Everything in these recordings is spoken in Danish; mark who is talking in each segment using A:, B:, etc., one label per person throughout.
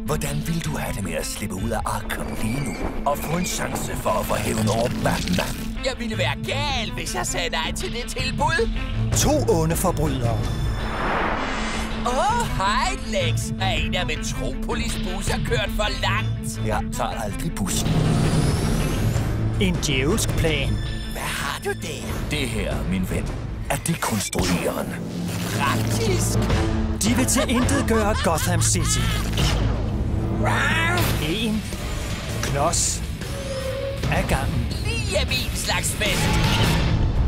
A: Hvordan vil du have det med at slippe ud af Arkham lige nu og få en chance for at få hævn over Batman?
B: Jeg ville være gal, hvis jeg sagde nej til det tilbud.
C: 2 onde forbrydere.
B: Hej Lex. Er en af Metropolis busser kørt for langt?
A: Jeg tager aldrig bussen.
C: En djævelsk plan.
B: Hvad har du der?
A: Det her, min ven, er dekonstruerende.
B: Praktisk.
C: De vil til intet gøre Gotham City. En klods af gangen.
B: Lige af min slags fest.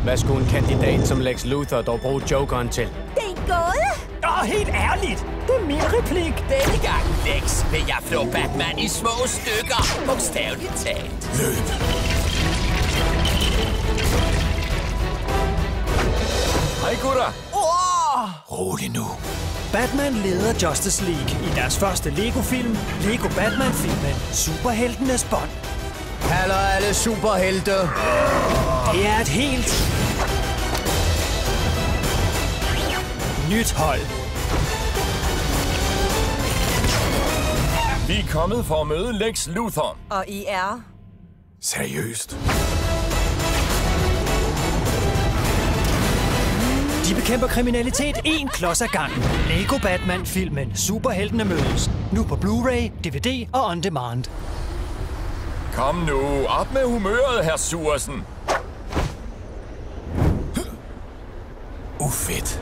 D: Hvad skulle en kandidat som Lex Luthor dog bruge Jokeren til?
E: Det er en gåde.
C: Helt ærligt. Det er min replik.
B: Denne gang, Lex, vil jeg flå Batman i små stykker. Bogstaveligt talt.
A: Løb!
F: Hej gutter!
A: Rolig nu.
C: Batman leder Justice League i deres første Lego-film, Lego Batman-filmen Superheltenes bånd.
D: Hallo alle superhelte!
C: Det er et helt nyt hold.
F: Vi er kommet for at møde Lex Luthor.
E: Og I er?
A: Seriøst?
C: De bekæmper kriminalitet en klods ad gangen. Lego Batman-filmen Superheltene mødes. Nu på Blu-ray, DVD og On Demand.
F: Kom nu, op med humøret, herr Sursen.
A: Ufedt.